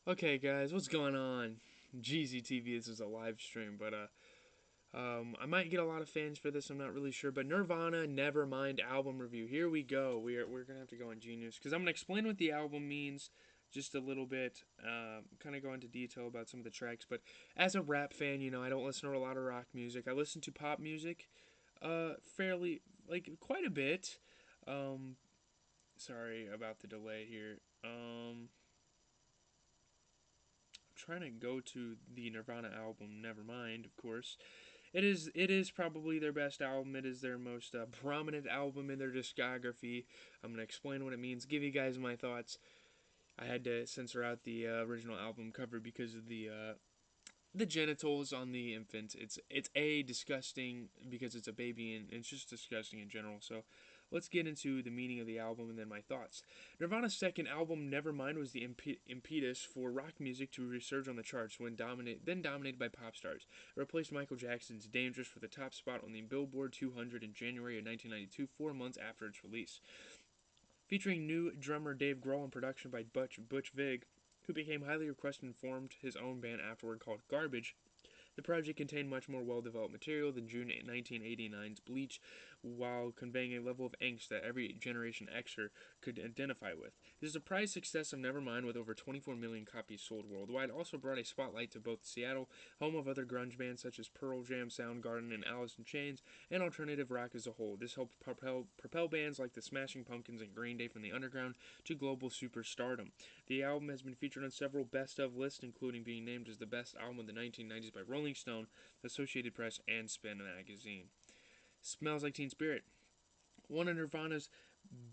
Okay, guys, what's going on? GZTV, this is a live stream, but I might get a lot of fans for this. I'm not really sure, but Nirvana, Nevermind album review. Here we go. We're gonna have to go on Genius because I'm gonna explain what the album means just a little bit. Kind of go into detail about some of the tracks, but as a rap fan, I don't listen to a lot of rock music. I listen to pop music, fairly quite a bit. Um, Sorry about the delay here. Trying to go to the Nirvana album Nevermind, of course. It is probably their best album. It is their most prominent album in their discography. I'm gonna explain what it means, give you guys my thoughts. I had to censor out the original album cover because of the genitals on the infant. It's a disgusting because it's a baby and it's just disgusting in general. So let's get into the meaning of the album and then my thoughts. Nirvana's second album, Nevermind, was the impetus for rock music to resurge on the charts when dominated by pop stars. It replaced Michael Jackson's Dangerous for the top spot on the Billboard 200 in January of 1992, 4 months after its release. Featuring new drummer Dave Grohl and production by Butch Vig, who became highly requested and formed his own band afterward called Garbage, the project contained much more well-developed material than June 1989's Bleach, while conveying a level of angst that every Generation Xer could identify with. The surprise success of Nevermind, with over 24 million copies sold worldwide, also brought a spotlight to both Seattle, home of other grunge bands such as Pearl Jam, Soundgarden, and Alice in Chains, and alternative rock as a whole. This helped propel bands like the Smashing Pumpkins and Green Day from the underground to global superstardom. The album has been featured on several best-of lists, including being named as the best album of the 1990s by Rolling Stone, Associated Press, and Spin magazine. Smells Like Teen Spirit. One of Nirvana's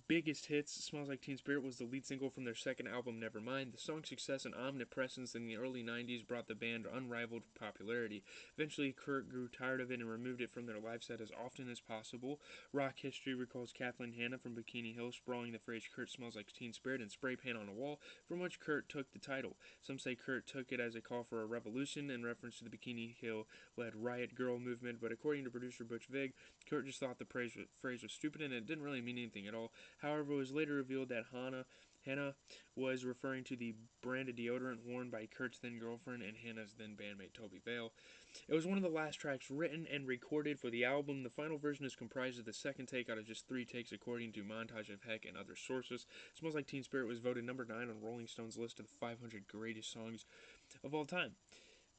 biggest hits, Smells Like Teen Spirit, was the lead single from their second album, Nevermind. The song's success and omnipresence in the early 90s brought the band unrivaled popularity. Eventually, Kurt grew tired of it and removed it from their live set as often as possible. Rock history recalls Kathleen Hanna from Bikini Hill sprawling the phrase Kurt smells like Teen Spirit and spray paint on a wall, from which Kurt took the title. Some say Kurt took it as a call for a revolution in reference to the Bikini Hill led Riot Girl movement, but according to producer Butch Vig, Kurt just thought the phrase was stupid and it didn't really mean anything at all. However, it was later revealed that Hannah was referring to the brand of deodorant worn by Kurt's then girlfriend and Hannah's then bandmate Toby Vale. It was one of the last tracks written and recorded for the album. The final version is comprised of the second take out of just 3 takes, according to Montage of Heck and other sources. Smells Like Teen Spirit was voted number 9 on Rolling Stone's list of the 500 greatest songs of all time.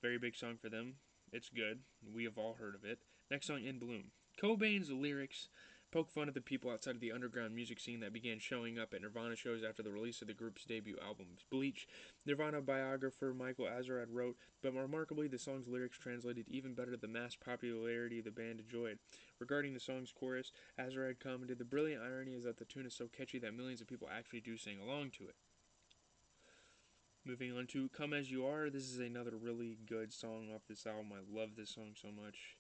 Very big song for them. It's good. We have all heard of it. Next song, In Bloom. Cobain's lyrics poke fun at the people outside of the underground music scene that began showing up at Nirvana shows after the release of the group's debut album, Bleach. Nirvana biographer Michael Azerrad wrote, but remarkably, the song's lyrics translated even better to the mass popularity the band enjoyed. Regarding the song's chorus, Azerrad commented, the brilliant irony is that the tune is so catchy that millions of people actually do sing along to it. Moving on to Come As You Are, this is another really good song off this album. I love this song so much.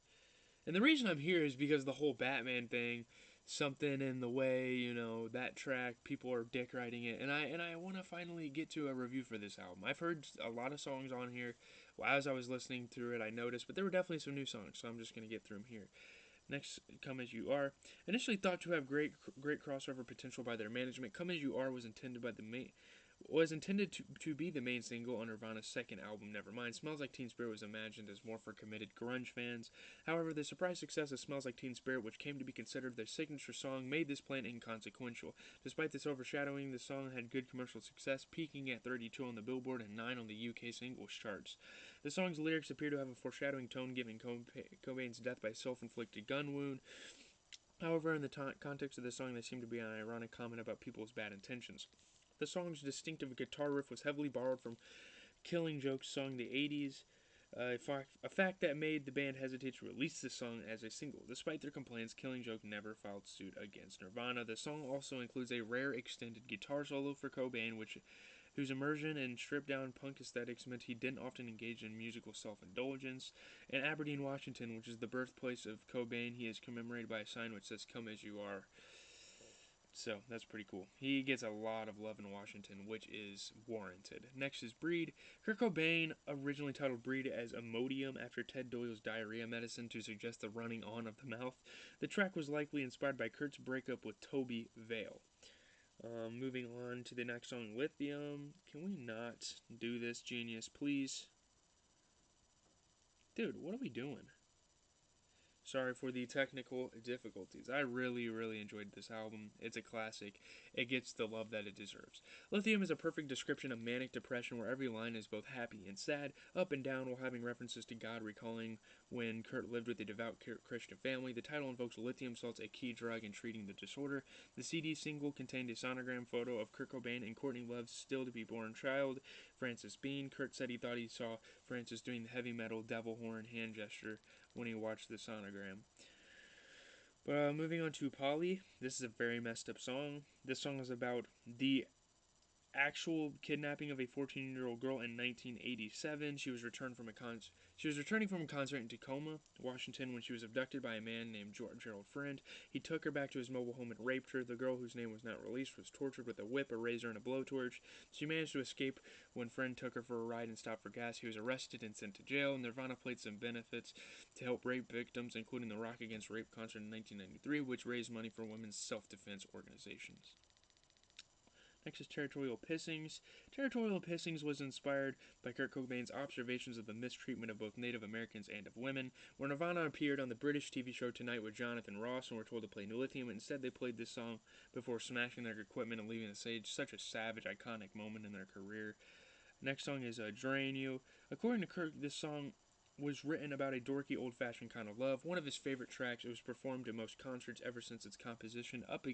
And the reason I'm here is because the whole Batman thing, something in the way, that track, people are dick riding it, and I want to finally get to a review for this album. I've heard a lot of songs on here. Well, as I was listening through it, I noticed, but there were definitely some new songs, so I'm just gonna get through them here. Next, Come As You Are. Initially thought to have great crossover potential by their management, Come As You Are was intended to be the main single on Nirvana's second album, Nevermind. Smells Like Teen Spirit was imagined as more for committed grunge fans. However, the surprise success of Smells Like Teen Spirit, which came to be considered their signature song, made this plan inconsequential. Despite this overshadowing, the song had good commercial success, peaking at 32 on the Billboard and 9 on the UK singles charts. The song's lyrics appear to have a foreshadowing tone, giving Cobain's death by self-inflicted gun wound. However, in the context of the song, they seem to be an ironic comment about people's bad intentions. The song's distinctive guitar riff was heavily borrowed from Killing Joke's song The 80s, a fact that made the band hesitate to release the song as a single. Despite their complaints, Killing Joke never filed suit against Nirvana. The song also includes a rare extended guitar solo for Cobain, whose immersion in stripped-down punk aesthetics meant he didn't often engage in musical self-indulgence. In Aberdeen, Washington, which is the birthplace of Cobain, he is commemorated by a sign which says, Come As You Are. So that's pretty cool. He gets a lot of love in Washington, which is warranted. Next is Breed. Kurt Cobain originally titled Breed as Imodium after Ted Doyle's diarrhea medicine to suggest the running on of the mouth. The track was likely inspired by Kurt's breakup with Toby Vale. Moving on to the next song, Lithium. Can we not do this, genius, please? Dude, what are we doing? Sorry for the technical difficulties. I really, really enjoyed this album. It's a classic. It gets the love that it deserves. Lithium is a perfect description of manic depression where every line is both happy and sad, up and down, while having references to God, recalling when Kurt lived with a devout Christian family. The title invokes lithium salts, a key drug in treating the disorder. The CD single contained a sonogram photo of Kurt Cobain and Courtney Love's still-to-be-born child, Frances Bean. Kurt said he thought he saw Frances doing the heavy metal devil horn hand gesture when he watched the sonogram. But moving on to Polly, this is a very messed up song. This song is about the actual kidnapping of a 14-year-old girl in 1987. She was returning from a concert in Tacoma, Washington, when she was abducted by a man named Gerald Friend. He took her back to his mobile home and raped her. The girl, whose name was not released, was tortured with a whip, a razor, and a blowtorch. She managed to escape when Friend took her for a ride and stopped for gas. He was arrested and sent to jail. Nirvana played some benefits to help rape victims, including the Rock Against Rape concert in 1993, which raised money for women's self-defense organizations. Next is Territorial Pissings. Territorial Pissings was inspired by Kurt Cobain's observations of the mistreatment of both Native Americans and of women. When Nirvana appeared on the British TV show Tonight with Jonathan Ross and were told to play Lithium, instead they played this song before smashing their equipment and leaving the stage. Such a savage, iconic moment in their career. Next song is Drain You. According to Kurt, this song was written about a dorky, old-fashioned kind of love. One of his favorite tracks. It was performed at most concerts ever since its composition, up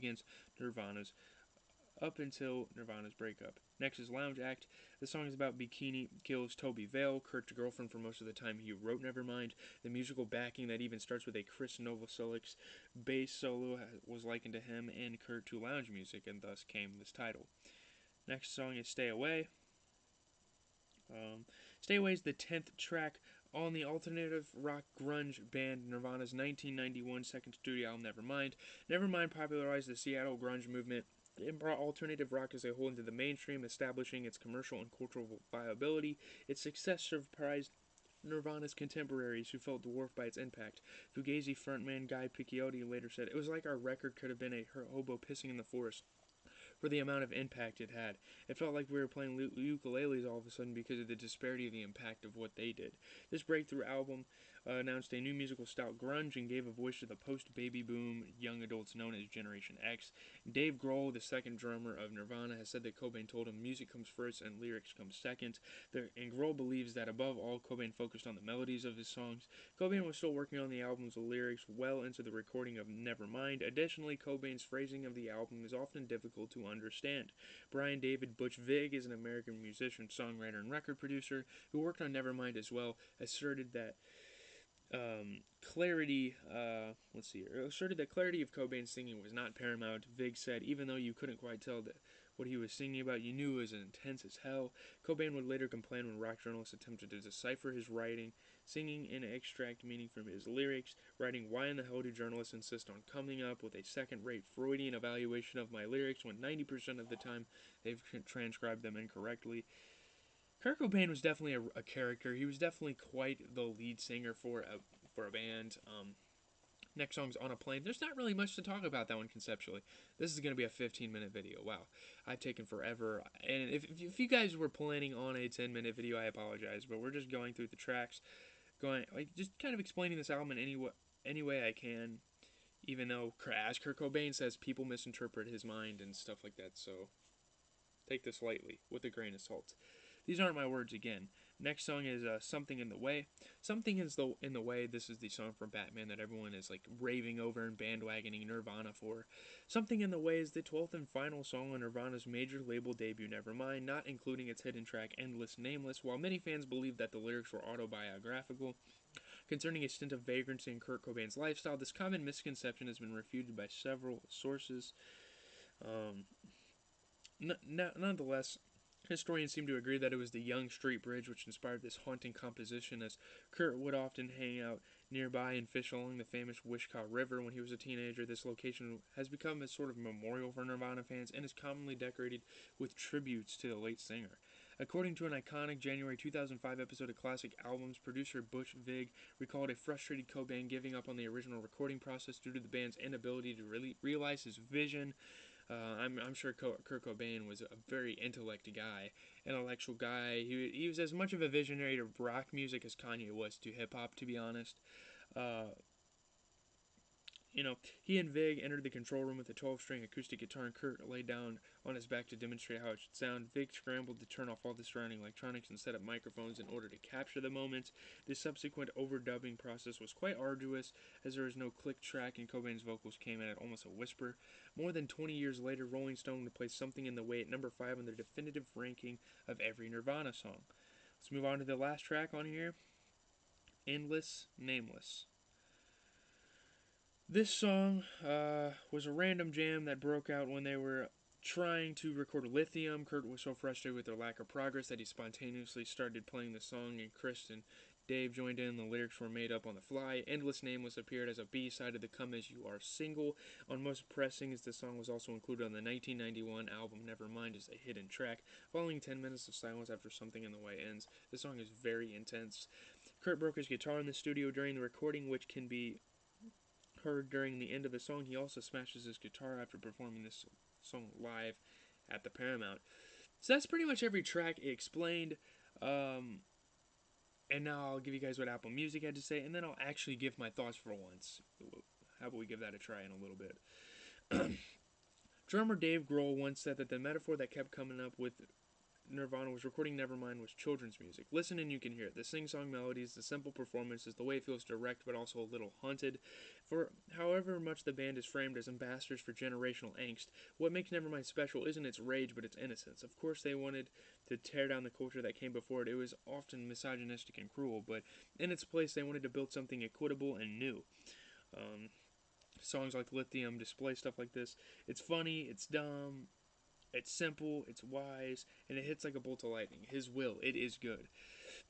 until Nirvana's breakup. Next is Lounge Act. The song is about Bikini Kill's Toby Vale, Kurt's girlfriend for most of the time he wrote Nevermind. The musical backing that even starts with a Chris Novoselic's bass solo was likened to him and Kurt to lounge music, and thus came this title. Next song is Stay Away. Stay Away is the 10th track on the alternative rock grunge band Nirvana's 1991 second studio album Nevermind. Nevermind popularized the Seattle grunge movement. It brought alternative rock as a whole into the mainstream, establishing its commercial and cultural viability. Its success surprised Nirvana's contemporaries, who felt dwarfed by its impact. Fugazi frontman Guy Picchiotti later said, "It was like our record could have been a hobo pissing in the forest for the amount of impact it had. It felt like we were playing ukuleles all of a sudden because of the disparity of the impact of what they did." This breakthrough album announced a new musical style, grunge, and gave a voice to the post-baby boom young adults known as Generation X. Dave Grohl, the second drummer of Nirvana, has said that Cobain told him music comes first and lyrics come second. And Grohl believes that above all, Cobain focused on the melodies of his songs. Cobain was still working on the album's lyrics well into the recording of Nevermind. Additionally, Cobain's phrasing of the album is often difficult to understand. Brian David Butch Vig is an American musician, songwriter, and record producer who worked on Nevermind as well, asserted that clarity of Cobain's singing was not paramount. Vig said, "Even though you couldn't quite tell what he was singing about, you knew it was intense as hell." Cobain would later complain when rock journalists attempted to decipher his writing, singing and extract meaning from his lyrics, writing, "Why in the hell do journalists insist on coming up with a second-rate Freudian evaluation of my lyrics when 90% of the time they've transcribed them incorrectly?" Kurt Cobain was definitely a character. He was definitely quite the lead singer for a band. Next song's On a Plane. There's not really much to talk about that one conceptually. This is going to be a 15-minute video. Wow, I've taken forever. And if you guys were planning on a 10-minute video, I apologize. But we're just going through the tracks, just kind of explaining this album in any way I can. Even though, as Kurt Cobain says, people misinterpret his mind and stuff like that. So take this lightly, with a grain of salt. These aren't my words again. Next song is Something in the Way. Something is in the Way. This is the song from Batman that everyone is like raving over and bandwagoning Nirvana for. Something in the Way is the 12th and final song on Nirvana's major label debut Nevermind, not including its hidden track Endless Nameless. While many fans believe that the lyrics were autobiographical concerning a stint of vagrancy in Kurt Cobain's lifestyle, this common misconception has been refuted by several sources. Nonetheless, historians seem to agree that it was the Young Street Bridge which inspired this haunting composition, as Kurt would often hang out nearby and fish along the famous Wishkah River when he was a teenager. This location has become a sort of memorial for Nirvana fans and is commonly decorated with tributes to the late singer. According to an iconic January 2005 episode of Classic Albums, producer Butch Vig recalled a frustrated Cobain giving up on the original recording process due to the band's inability to really realize his vision. I'm sure Kurt Cobain was a very intellectual guy. He was as much of a visionary to rock music as Kanye was to hip hop, to be honest. Uh, he and Vig entered the control room with a 12-string acoustic guitar, and Kurt laid down on his back to demonstrate how it should sound. Vig scrambled to turn off all the surrounding electronics and set up microphones in order to capture the moments. The subsequent overdubbing process was quite arduous, as there was no click track, and Cobain's vocals came in at almost a whisper. More than 20 years later, Rolling Stone would place Something in the Way at number 5 on their definitive ranking of every Nirvana song. Let's move on to the last track on here, Endless Nameless. This song was a random jam that broke out when they were trying to record Lithium. Kurt was so frustrated with their lack of progress that he spontaneously started playing the song, and Chris and Dave joined in. The lyrics were made up on the fly. Endless Nameless appeared as a B-side of the Come As You Are single. On Most Pressing, as the song was also included on the 1991 album Nevermind as a hidden track. Following 10 minutes of silence after Something in the Way ends, the song is very intense. Kurt broke his guitar in the studio during the recording, which can be heard during the end of the song. He also smashes his guitar after performing this song live at the Paramount. So that's pretty much every track explained. And now I'll give you guys what Apple Music had to say, and then I'll actually give my thoughts for once. How about we give that a try in a little bit? Drummer Dave Grohl once said that the metaphor that kept coming up with Nirvana was recording Nevermind was children's music. Listen and you can hear it. The sing-song melodies, the simple performances, the way it feels direct but also a little haunted. For however much the band is framed as ambassadors for generational angst, what makes Nevermind special isn't its rage but its innocence. Of course they wanted to tear down the culture that came before it. It was often misogynistic and cruel, but in its place they wanted to build something equitable and new. Songs like Lithium display stuff like this. It's funny, it's dumb, it's simple, it's wise, and it hits like a bolt of lightning. His will, it is good.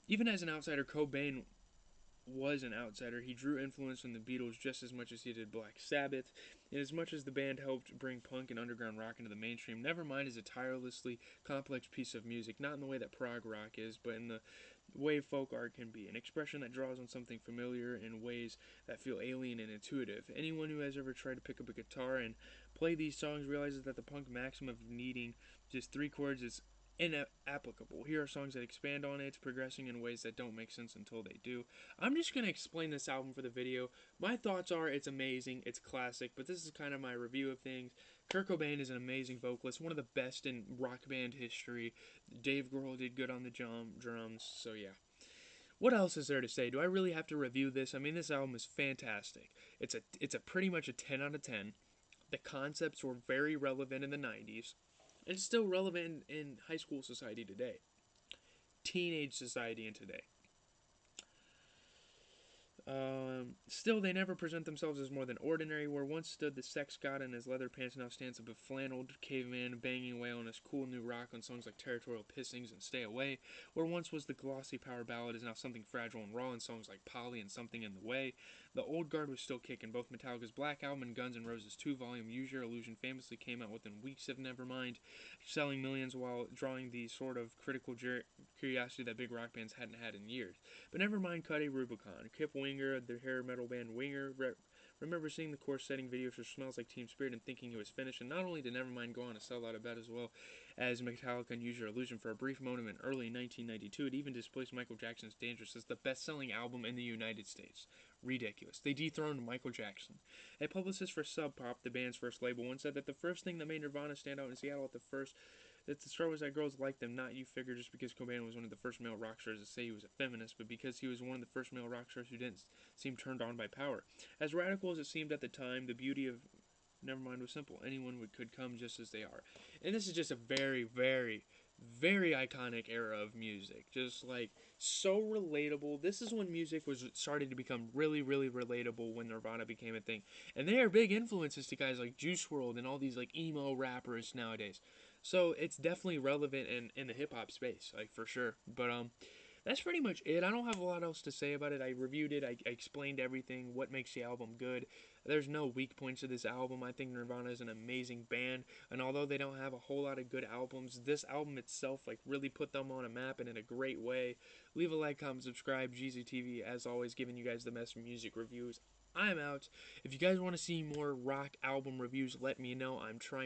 Even as an outsider, Cobain was an outsider. He drew influence from the Beatles just as much as he did Black Sabbath. And as much as the band helped bring punk and underground rock into the mainstream, Nevermind is a tirelessly complex piece of music, not in the way that prog rock is, but in the way folk art can be, an expression that draws on something familiar in ways that feel alien and intuitive. Anyone who has ever tried to pick up a guitar and play these songs realizes that the punk maxim of needing just 3 chords is inapplicable. Here are songs that expand on it, progressing in ways that don't make sense until they do. I'm just going to explain this album for the video. My thoughts are it's amazing, it's classic, but this is kind of my review of things. Kurt Cobain is an amazing vocalist, one of the best in rock band history. Dave Grohl did good on the drums, so yeah. What else is there to say? Do I really have to review this? I mean, this album is fantastic. It's a pretty much a 10 out of 10. The concepts were very relevant in the 90s. It's still relevant in high school society today. Teenage society in today. Still, they never present themselves as more than ordinary. Where once stood the sex god in his leather pants, now stands up a flanneled caveman banging away on his cool new rock on songs like Territorial Pissings and Stay Away. Where once was the glossy power ballad is now something fragile and raw in songs like Polly and Something in the Way. The old guard was still kicking. Both Metallica's Black Album and Guns N' Roses' 2-volume Use Your Illusion famously came out within weeks of Nevermind, selling millions while drawing the sort of critical curiosity that big rock bands hadn't had in years. But Nevermind cut a Rubicon. Kip Winger, the hair metal band Winger, remember seeing the course-setting videos for Smells Like Teen Spirit and thinking it was finished. And not only did Nevermind go on to sell out a bet as well as Metallica and Use Your Illusion for a brief moment in early 1992, it even displaced Michael Jackson's Dangerous as the best-selling album in the United States. Ridiculous. They dethroned Michael Jackson. A publicist for Sub Pop, the band's first label, once said that the first thing that made Nirvana stand out in Seattle that the start was that girls liked them, not you figure just because Cobain was one of the first male rock stars to say he was a feminist, but because he was one of the first male rock stars who didn't seem turned on by power. As radical as it seemed at the time, the beauty of Nevermind was simple. Anyone could come just as they are. And this is just a very, very, very iconic era of music. Just like so relatable. This is when music was starting to become really, really relatable when Nirvana became a thing. And they are big influences to guys like Juice WRLD and all these like emo rappers nowadays. So it's definitely relevant in the hip hop space, like for sure. But that's pretty much it. I don't have a lot else to say about it. I reviewed it. I explained everything. What makes the album good? There's no weak points to this album. I think Nirvana is an amazing band, and although they don't have a whole lot of good albums, this album itself like really put them on a map and in a great way. Leave a like, comment, subscribe. GZTV, as always, giving you guys the best music reviews. I'm out. If you guys want to see more rock album reviews, let me know. I'm trying